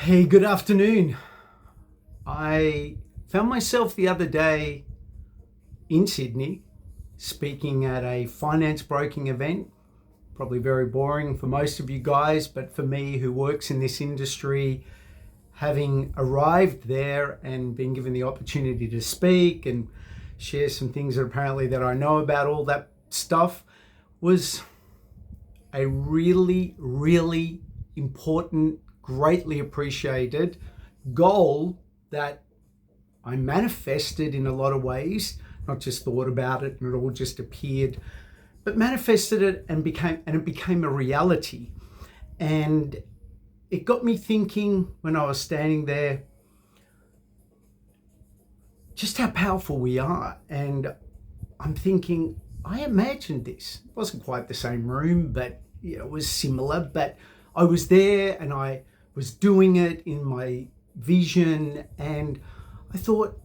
Hey, good afternoon. I found myself the other day in Sydney speaking at a finance broking event. Probably very boring for most of you guys, but for me, who works in this industry, having arrived there and been given the opportunity to speak and share some things that I know about all that stuff was a really, really important, greatly appreciated goal that I manifested in a lot of ways, not just thought about it and it all just appeared, but manifested it and it became a reality. And it got me thinking when I was standing there just how powerful we are. And I'm thinking, I imagined this. It wasn't quite the same room, but it was similar. But I was there and I was doing it in my vision. And I thought,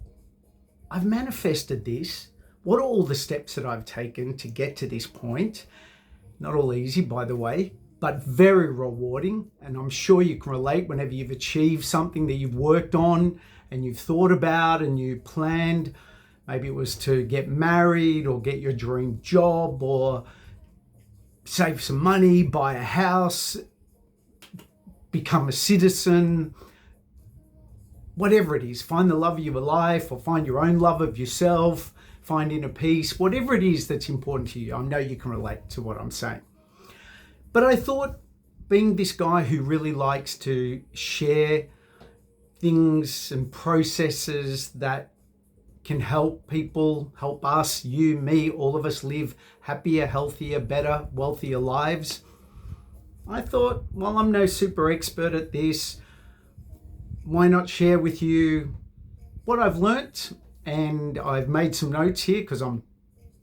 I've manifested this. What are all the steps that I've taken to get to this point? Not all easy, by the way, but very rewarding. And I'm sure you can relate whenever you've achieved something that you've worked on and you've thought about and you planned. Maybe it was to get married or get your dream job or save some money, buy a house, become a citizen, whatever it is. Find the love of your life or find your own love of yourself, find inner peace, whatever it is that's important to you. I know you can relate to what I'm saying. But I thought, being this guy who really likes to share things and processes that can help people, help us, you, me, all of us live happier, healthier, better, wealthier lives. I thought, well, I'm no super expert at this. Why not share with you what I've learnt? And I've made some notes here because I'm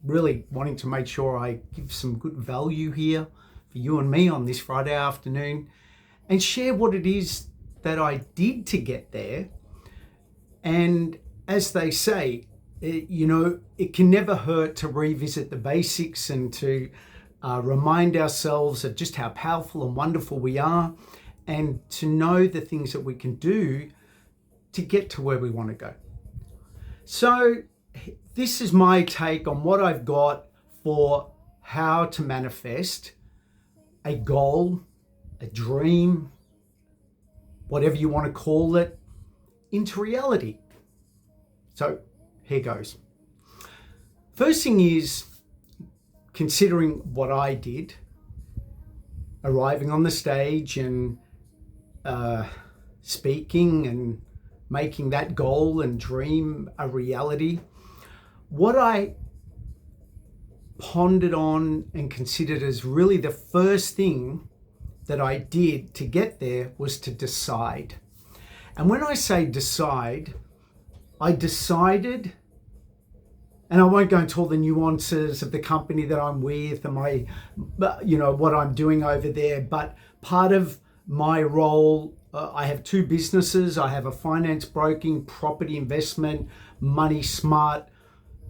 really wanting to make sure I give some good value here for you and me on this Friday afternoon and share what it is that I did to get there. And as they say, it can never hurt to revisit the basics and to remind ourselves of just how powerful and wonderful we are and to know the things that we can do to get to where we want to go. So this is my take on what I've got for how to manifest a goal, a dream, whatever you want to call it, into reality. So here goes. First thing is considering what I did, arriving on the stage and speaking and making that goal and dream a reality. What I pondered on and considered as really the first thing that I did to get there was to decide. And when I say decide, I decided, and I won't go into all the nuances of the company that I'm with and what I'm doing over there, but part of my role, I have two businesses. I have a finance broking, property investment, money smart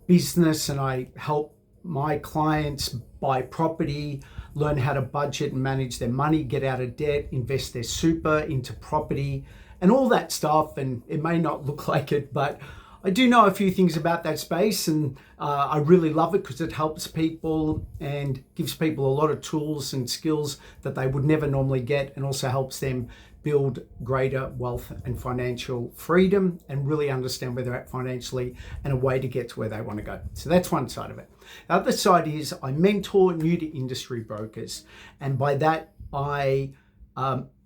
business, and I help my clients buy property, learn how to budget and manage their money, get out of debt, invest their super into property and all that stuff. And it may not look like it, but I do know a few things about that space, and I really love it because it helps people and gives people a lot of tools and skills that they would never normally get, and also helps them build greater wealth and financial freedom and really understand where they're at financially and a way to get to where they want to go. So that's one side of it. The other side is I mentor new to industry brokers, and by that I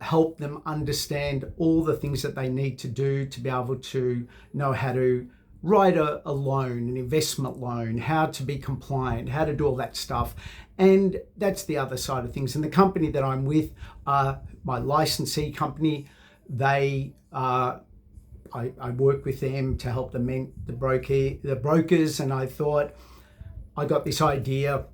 help them understand all the things that they need to do to be able to know how to write a loan, an investment loan, how to be compliant, how to do all that stuff. And that's the other side of things. And the company that I'm with, my licensee company, they I work with them to help them the brokers. And I thought, I got this idea, it'd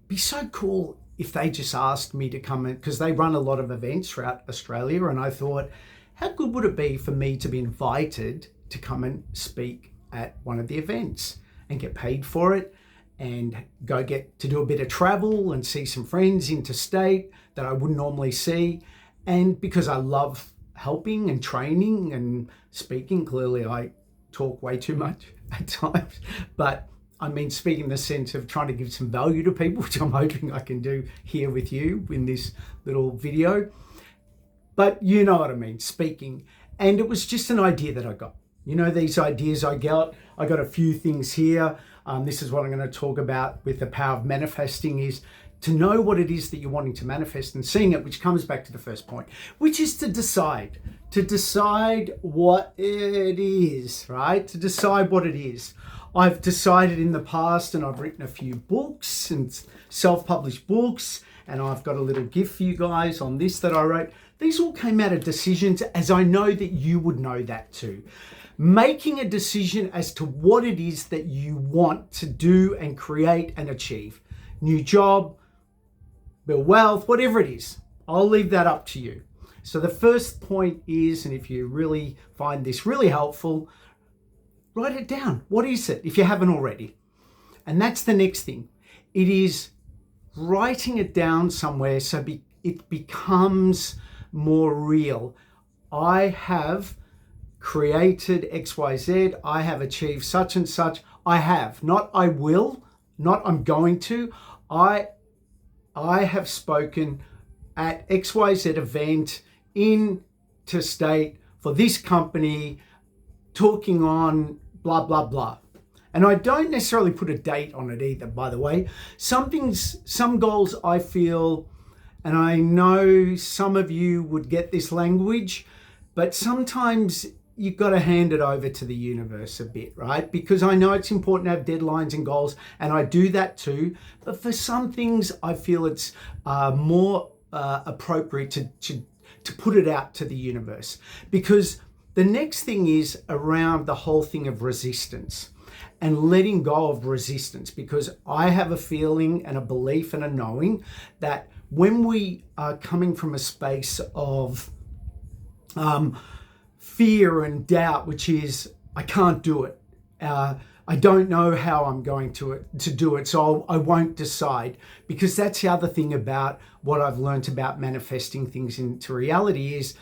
be so cool if they just asked me to come in, because they run a lot of events throughout Australia. And I thought, how good would it be for me to be invited to come and speak at one of the events and get paid for it and go get to do a bit of travel and see some friends interstate that I wouldn't normally see. And because I love helping and training and speaking. Clearly, I talk way too much at times, but I mean, speaking in the sense of trying to give some value to people, which I'm hoping I can do here with you in this little video. But you know what I mean, speaking. And it was just an idea that I got. You know, these ideas I got a few things here. This is what I'm going to talk about with the power of manifesting, is to know what it is that you're wanting to manifest and seeing it, which comes back to the first point, which is to decide what it is, right? To decide what it is. I've decided in the past, and I've written a few books and self-published books, and I've got a little gift for you guys on this that I wrote. These all came out of decisions, as I know that you would know that too. Making a decision as to what it is that you want to do and create and achieve. New job, build wealth, whatever it is. I'll leave that up to you. So the first point is, and if you really find this really helpful, write it down. What is it, if you haven't already? And that's the next thing. It is writing it down somewhere so it becomes more real. I have created XYZ. I have achieved such and such. I have, not I will, not I'm going to. I have spoken at XYZ event interstate for this company, talking on blah, blah, blah. And I don't necessarily put a date on it either, by the way. Some goals I feel, and I know some of you would get this language, but sometimes you've got to hand it over to the universe a bit, right? Because I know it's important to have deadlines and goals, and I do that too. But for some things, I feel it's more appropriate to put it out to the universe. Because the next thing is around the whole thing of resistance and letting go of resistance, because I have a feeling and a belief and a knowing that when we are coming from a space of fear and doubt, which is, I can't do it. I don't know how I'm going to do it, so I won't decide. Because that's the other thing about what I've learned about manifesting things into reality is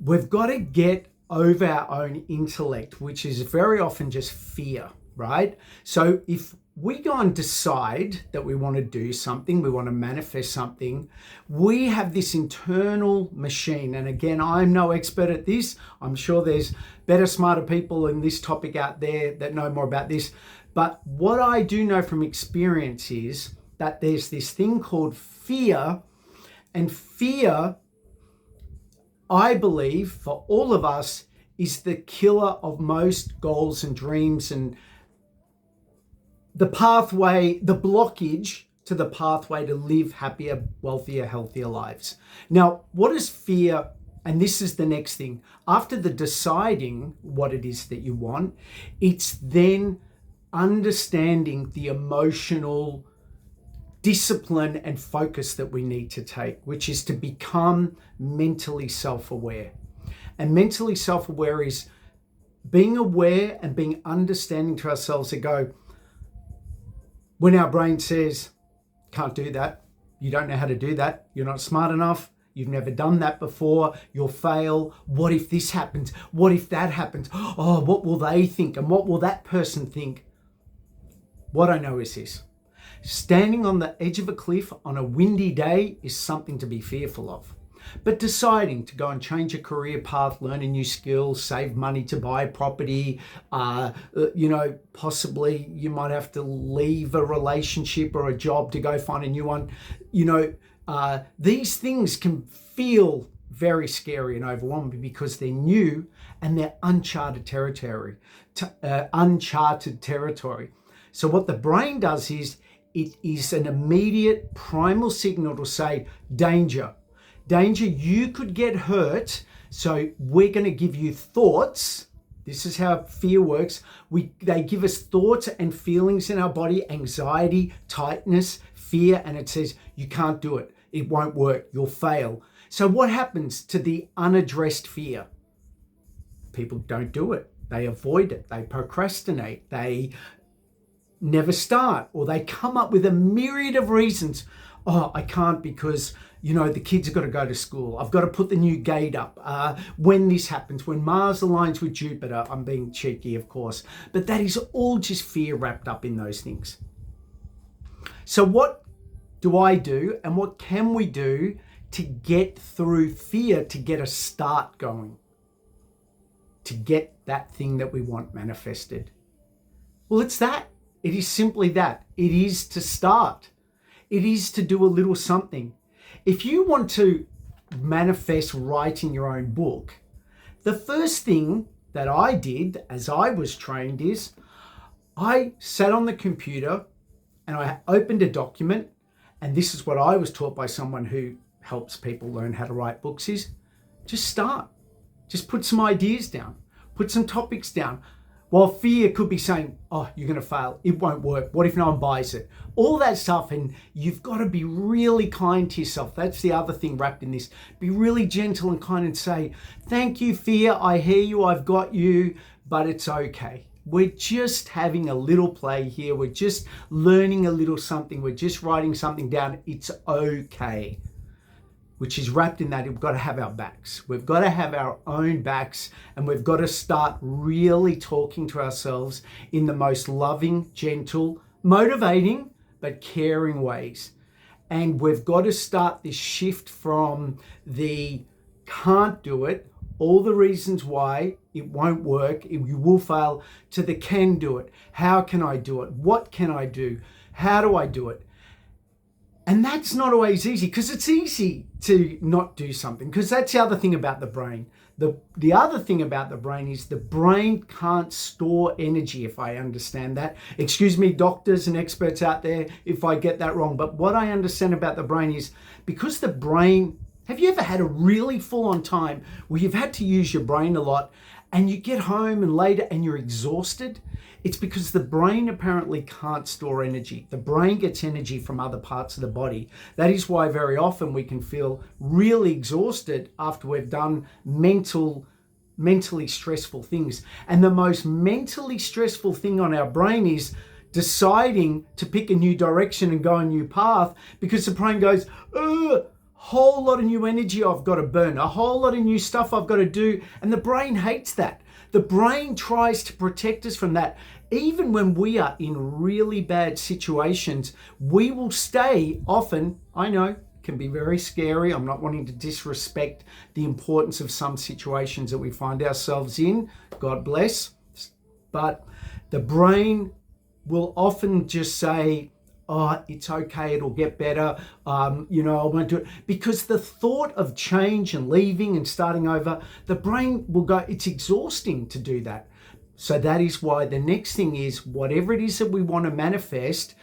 we've got to get over our own intellect, which is very often just fear, right? So if we go and decide that we want to do something, we want to manifest something, we have this internal machine. And again, I'm no expert at this. I'm sure there's better, smarter people in this topic out there that know more about this. But what I do know from experience is that there's this thing called fear. And fear, I believe, for all of us, is the killer of most goals and dreams, and the pathway, the blockage to the pathway to live happier, wealthier, healthier lives. Now, what is fear? And this is the next thing. After the deciding what it is that you want, it's then understanding the emotional discipline and focus that we need to take, which is to become mentally self-aware. And mentally self-aware is being aware and being understanding to ourselves that go, when our brain says, can't do that, you don't know how to do that, you're not smart enough, you've never done that before, you'll fail, what if this happens, what if that happens, oh, what will they think, and what will that person think? What I know is this: standing on the edge of a cliff on a windy day is something to be fearful of. But deciding to go and change a career path, learn a new skill, save money to buy a property, possibly you might have to leave a relationship or a job to go find a new one. These things can feel very scary and overwhelming because they're new and they're uncharted territory. So what the brain does is it is an immediate primal signal to say, danger. Danger, you could get hurt, so we're going to give you thoughts. This is how fear works. They give us thoughts and feelings in our body, anxiety, tightness, fear, and it says, you can't do it. It won't work. You'll fail. So what happens to the unaddressed fear? People don't do it. They avoid it. They procrastinate. They never start, or they come up with a myriad of reasons. Oh, I can't because, the kids have got to go to school. I've got to put the new gate up. When this happens, when Mars aligns with Jupiter, I'm being cheeky, of course, but that is all just fear wrapped up in those things. So what do I do and what can we do to get through fear, to get a start going, to get that thing that we want manifested? Well, it's that. It is simply that. It is to start. It is to do a little something. If you want to manifest writing your own book, the first thing that I did as I was trained is I sat on the computer and I opened a document, and this is what I was taught by someone who helps people learn how to write books, is just start. Just put some ideas down, put some topics down. While fear could be saying, oh, you're going to fail, it won't work, what if no one buys it? All that stuff, and you've got to be really kind to yourself. That's the other thing wrapped in this. Be really gentle and kind and say, thank you, fear, I hear you, I've got you, but it's okay. We're just having a little play here. We're just learning a little something. We're just writing something down. It's okay. Which is wrapped in that we've got to have our backs. We've got to have our own backs, and we've got to start really talking to ourselves in the most loving, gentle, motivating, but caring ways. And we've got to start this shift from the can't do it, all the reasons why it won't work, you will fail, to the can do it. How can I do it? What can I do? How do I do it? And that's not always easy, because it's easy to not do something, because that's the other thing about the brain. The other thing about the brain is the brain can't store energy, if I understand that. Excuse me, doctors and experts out there, if I get that wrong. But what I understand about the brain is, because the brain, have you ever had a really full-on time where you've had to use your brain a lot and you get home and later and you're exhausted? It's because the brain apparently can't store energy. The brain gets energy from other parts of the body. That is why very often we can feel really exhausted after we've done mentally stressful things. And the most mentally stressful thing on our brain is deciding to pick a new direction and go a new path, because the brain goes, whole lot of new energy I've got to burn, a whole lot of new stuff I've got to do. And the brain hates that. The brain tries to protect us from that. Even when we are in really bad situations, we will stay often, I know, can be very scary. I'm not wanting to disrespect the importance of some situations that we find ourselves in, God bless. But the brain will often just say, oh, it's okay, it'll get better, I won't do it. Because the thought of change and leaving and starting over, the brain will go, it's exhausting to do that. So that is why the next thing is, whatever it is that we want to manifest,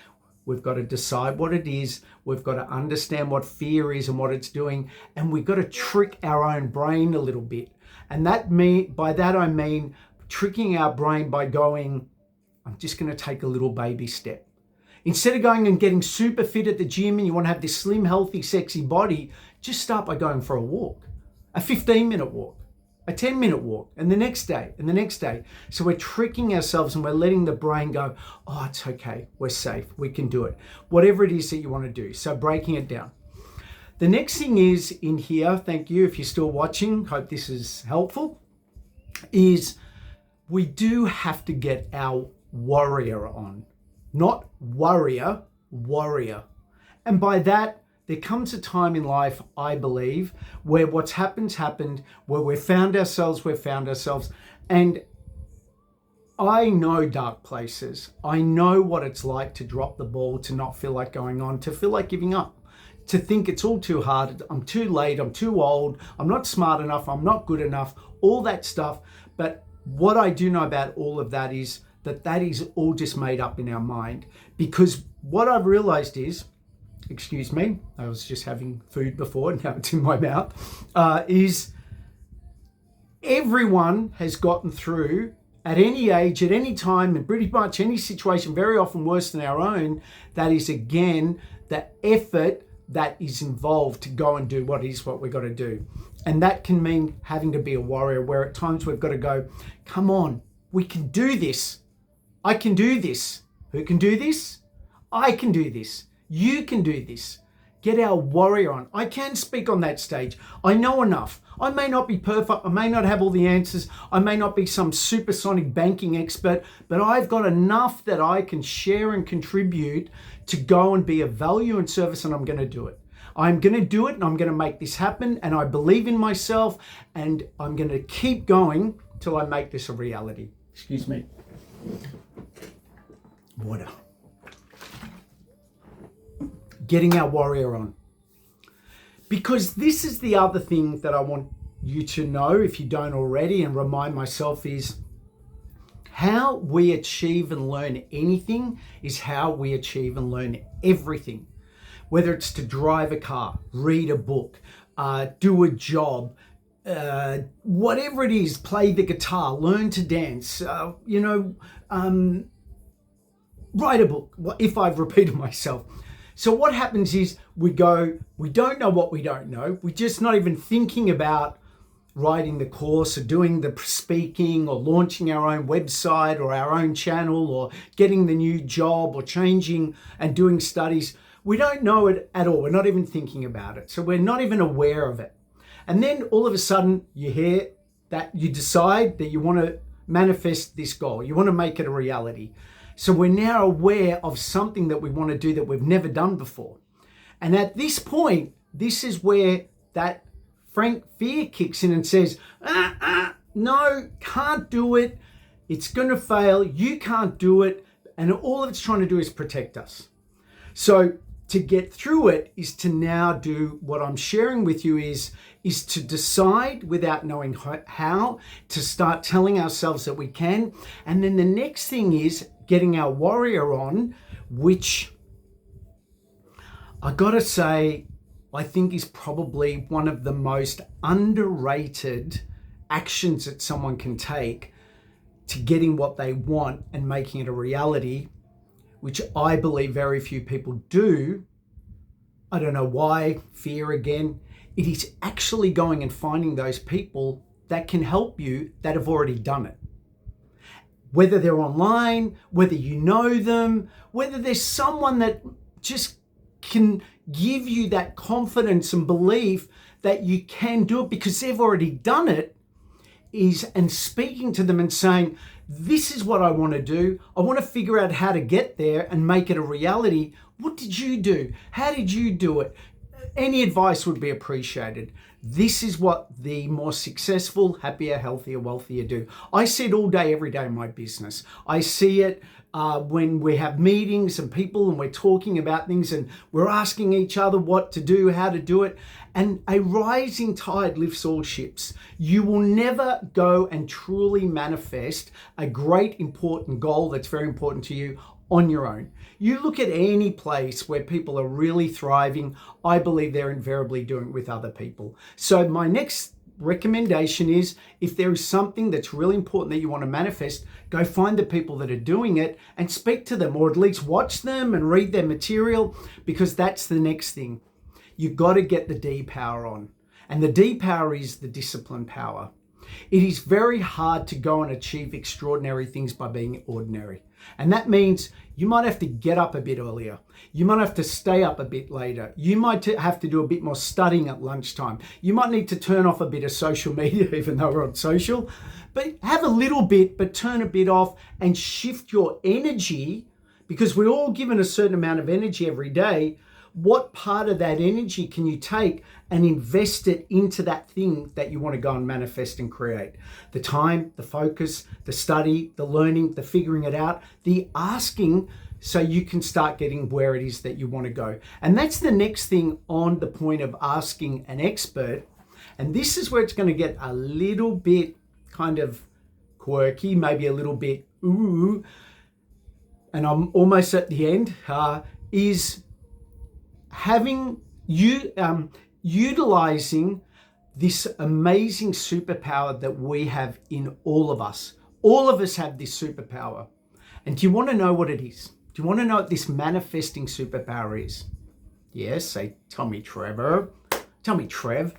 we've got to decide what it is, we've got to understand what fear is and what it's doing, and we've got to trick our own brain a little bit. And by that I mean tricking our brain by going, I'm just going to take a little baby step. Instead of going and getting super fit at the gym and you want to have this slim, healthy, sexy body, just start by going for a walk, a 15-minute walk, a 10-minute walk, and the next day, and the next day. So we're tricking ourselves and we're letting the brain go, oh, it's okay, we're safe, we can do it. Whatever it is that you want to do. So breaking it down. The next thing is in here, thank you if you're still watching, hope this is helpful, is we do have to get our warrior on. Not worrier, warrior. And by that, there comes a time in life, I believe, where what's happened, where we've found ourselves. And I know dark places. I know what it's like to drop the ball, to not feel like going on, to feel like giving up, to think it's all too hard, I'm too late, I'm too old, I'm not smart enough, I'm not good enough, all that stuff. But what I do know about all of that is that is all just made up in our mind. Because what I've realized is, excuse me, I was just having food before, now it's in my mouth, is everyone has gotten through at any age, at any time, in pretty much any situation, very often worse than our own. That is, again, the effort that is involved to go and do what we've got to do. And that can mean having to be a warrior, where at times we've got to go, come on, we can do this. I can do this. Who can do this? I can do this. You can do this. get our warrior on. I can speak on that stage. I know enough. I may not be perfect. I may not have all the answers. I may not be some supersonic banking expert, but I've got enough that I can share and contribute to go and be of value and service, and I'm going to do it. I'm going to do it, and I'm going to make this happen, and I believe in myself, and I'm going to keep going till I make this a reality. Excuse me. Water. Getting our warrior on. Because this is the other thing that I want you to know, if you don't already, and remind myself, is how we achieve and learn anything is how we achieve and learn everything. Whether it's to drive a car, read a book, do a job, whatever it is, play the guitar, learn to dance, write a book, if I've repeated myself. So what happens is we don't know what we don't know. We're just not even thinking about writing the course or doing the speaking or launching our own website or our own channel or getting the new job or changing and doing studies. We don't know it at all. We're not even thinking about it. So we're not even aware of it. And then all of a sudden you hear that you decide that you want to manifest this goal. You want to make it a reality. So we're now aware of something that we want to do that we've never done before. And at this point, this is where that frank fear kicks in and says, no, can't do it. It's going to fail. You can't do it. And all it's trying to do is protect us. So to get through it is to now do what I'm sharing with you is to decide without knowing how, to start telling ourselves that we can. And then the next thing is getting our warrior on, which I gotta say, I think is probably one of the most underrated actions that someone can take to getting what they want and making it a reality, which I believe very few people do. I don't know why, fear again. It is actually going and finding those people that can help you that have already done it. Whether they're online, whether you know them, whether there's someone that just can give you that confidence and belief that you can do it because they've already done it, and speaking to them and saying, this is what I want to do. I want to figure out how to get there and make it a reality. What did you do? How did you do it? Any advice would be appreciated. This is what the more successful, happier, healthier, wealthier do. I see it all day, every day in my business. I see it when we have meetings and people and we're talking about things and we're asking each other what to do, how to do it. And a rising tide lifts all ships. You will never go and truly manifest a great, important goal that's very important to you on your own. You look at any place where people are really thriving, I believe they're invariably doing it with other people. So my next recommendation is, if there is something that's really important that you want to manifest, go find the people that are doing it and speak to them, or at least watch them and read their material, because that's the next thing. You've got to get the D power on. And the D power is the discipline power. It is very hard to go and achieve extraordinary things by being ordinary. And that means you might have to get up a bit earlier. You might have to stay up a bit later. You might have to do a bit more studying at lunchtime. You might need to turn off a bit of social media, even though we're on social. But have a little bit, but turn a bit off and shift your energy, because we're all given a certain amount of energy every day. What part of that energy can you take and invest it into that thing that you want to go and manifest and create? The time, the focus, the study, the learning, the figuring it out, the asking, so you can start getting where it is that you want to go. And that's the next thing on the point of asking an expert. And this is where it's going to get a little bit kind of quirky, maybe a little bit ooh, and I'm almost at the end, is having you utilizing this amazing superpower that we have in all of us. All of us have this superpower. And do you want to know what it is? Do you want to know what this manifesting superpower is? Yes, say, tell me, Trevor. Tell me, Trev.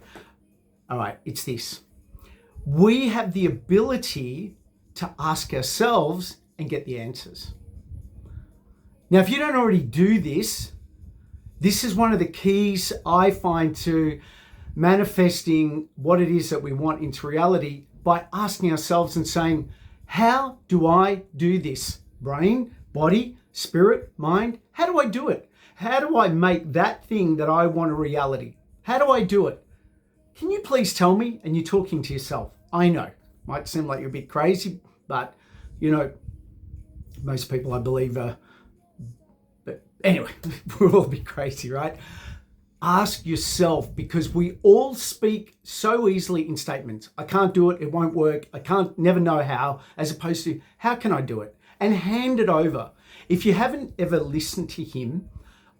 All right, it's this. We have the ability to ask ourselves and get the answers. Now, if you don't already do this, This is one of the keys I find to manifesting what it is that we want into reality, by asking ourselves and saying, how do I do this? Brain, body, spirit, mind, how do I do it? How do I make that thing that I want a reality? How do I do it? Can you please tell me? And you're talking to yourself. I know, might seem like you're a bit crazy, but most people I believe are, but anyway, we're all a bit crazy, right? Ask yourself, because we all speak so easily in statements. I can't do it, it won't work, I can't, never know how, as opposed to, how can I do it? And hand it over. If you haven't ever listened to him,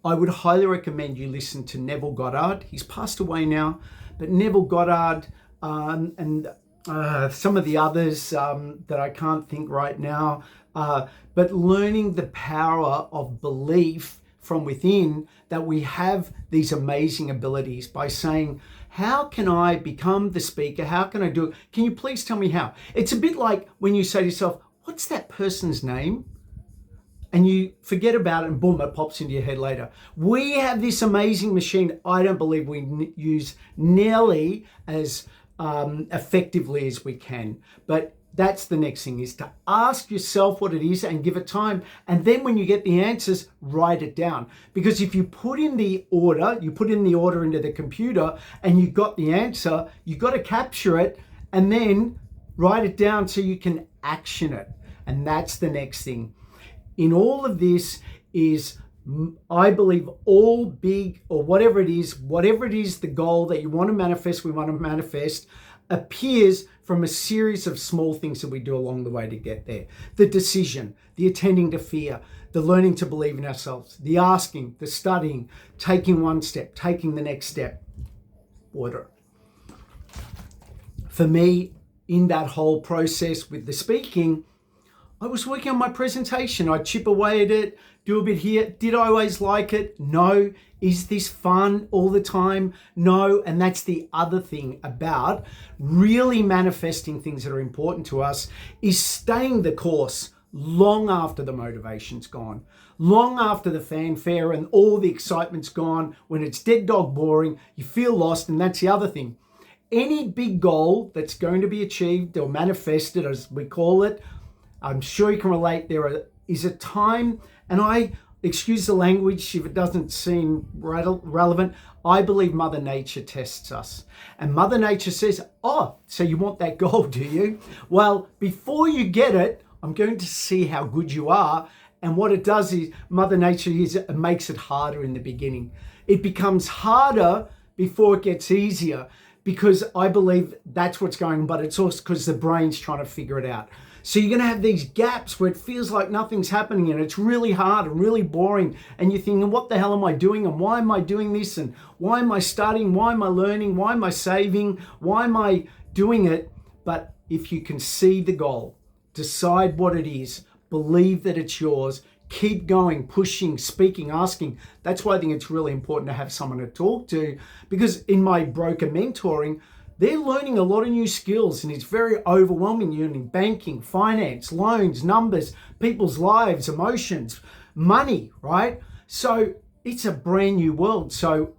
I would highly recommend you listen to Neville Goddard. He's passed away now, but Neville Goddard and some of the others that I can't think right now, but learning the power of belief from within, that we have these amazing abilities, by saying, how can I become the speaker? How can I do it? Can you please tell me how? It's a bit like when you say to yourself, what's that person's name? And you forget about it and boom, it pops into your head later. We have this amazing machine I don't believe we use nearly as effectively as we can. But that's the next thing, is to ask yourself what it is and give it time. And then when you get the answers, write it down. Because if you put in the order into the computer and you got the answer, you got to capture it and then write it down so you can action it. And that's the next thing. In all of this is, I believe, all big, or whatever it is, the goal that you want to manifest, we want to manifest, appears from a series of small things that we do along the way to get there. The decision, the attending to fear, the learning to believe in ourselves, the asking, the studying, taking one step, taking the next step. Order. For me, in that whole process with the speaking, I was working on my presentation. I'd chip away at it, do a bit here. Did I always like it? No. Is this fun all the time? No. And that's the other thing about really manifesting things that are important to us, is staying the course long after the motivation's gone, long after the fanfare and all the excitement's gone, when it's dead dog boring, you feel lost. And that's the other thing. Any big goal that's going to be achieved or manifested, as we call it, I'm sure you can relate, there is a time, and I excuse the language if it doesn't seem relevant, I believe Mother Nature tests us. And Mother Nature says, oh, so you want that goal, do you? Well, before you get it, I'm going to see how good you are. And what it does is, Mother Nature makes it harder in the beginning. It becomes harder before it gets easier, because I believe that's what's going on, but it's also because the brain's trying to figure it out. So you're going to have these gaps where it feels like nothing's happening and it's really hard and really boring. And you're thinking, what the hell am I doing? And why am I doing this? And why am I studying? Why am I learning? Why am I saving? Why am I doing it? But if you can see the goal, decide what it is, believe that it's yours, keep going, pushing, speaking, asking. That's why I think it's really important to have someone to talk to, because in my broker mentoring, they're learning a lot of new skills, and it's very overwhelming. You're learning banking, finance, loans, numbers, people's lives, emotions, money, right? So it's a brand new world. So,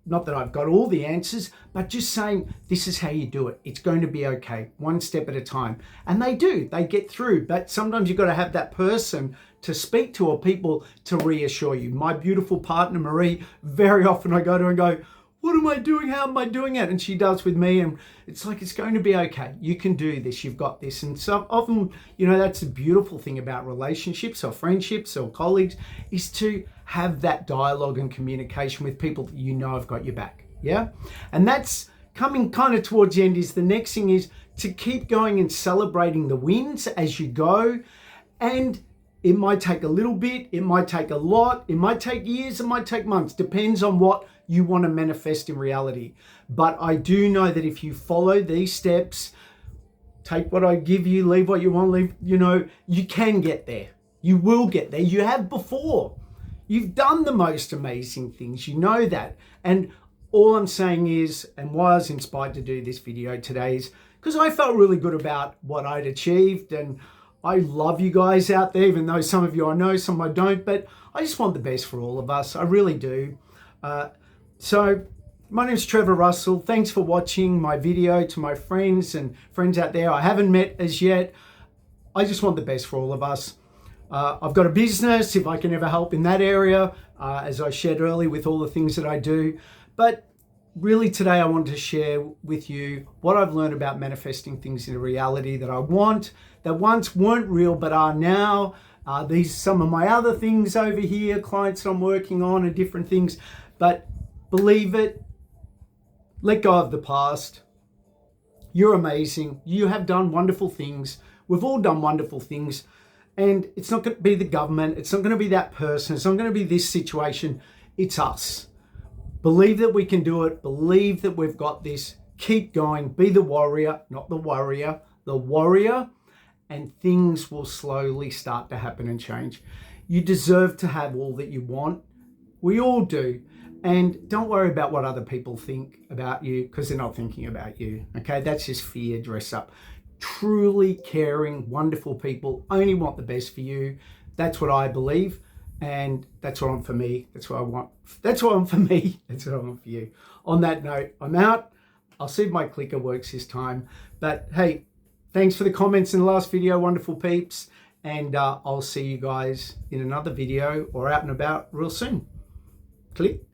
not that I've got all the answers, but just saying, this is how you do it. It's going to be okay, one step at a time. And they get through. But sometimes you've got to have that person to speak to, or people to reassure you. My beautiful partner, Marie, very often I go to her and go, what am I doing? How am I doing it? And she does with me. And it's like, it's going to be okay. You can do this. You've got this. And so often, that's the beautiful thing about relationships or friendships or colleagues, is to have that dialogue and communication with people that have got your back. Yeah. And that's coming kind of towards the end. Is the next thing is to keep going and celebrating the wins as you go. And it might take a little bit, it might take a lot, it might take years, it might take months, depends on what you want to manifest in reality. But I do know that if you follow these steps, take what I give you, leave what you want, you can get there. You will get there. You have before. You've done the most amazing things. You know that. And all I'm saying is, and why I was inspired to do this video today, is because I felt really good about what I'd achieved, and I love you guys out there, even though some of you I know, some I don't, but I just want the best for all of us. I really do. So my name's Trevor Russell. Thanks for watching my video. To my friends and friends out there I haven't met as yet, I just want the best for all of us. I've got a business, if I can ever help in that area, as I shared earlier with all the things that I do. But really today I wanted to share with you what I've learned about manifesting things into reality that I want, that once weren't real but are now. These some of my other things over here, clients I'm working on and different things. But believe it, let go of the past. You're amazing. You have done wonderful things. We've all done wonderful things. And it's not going to be the government. It's not going to be that person. It's not going to be this situation. It's us. Believe that we can do it. Believe that we've got this. Keep going. Be the warrior, not the worrier. The warrior. And things will slowly start to happen and change. You deserve to have all that you want. We all do. And don't worry about what other people think about you, because they're not thinking about you. Okay, that's just fear dress up. Truly caring, wonderful people only want the best for you. That's what I believe, and that's what I want for me. That's what I want. That's what I want for me. That's what I want for you. On that note, I'm out. I'll see if my clicker works this time. But hey, thanks for the comments in the last video, wonderful peeps. And I'll see you guys in another video or out and about real soon. Click.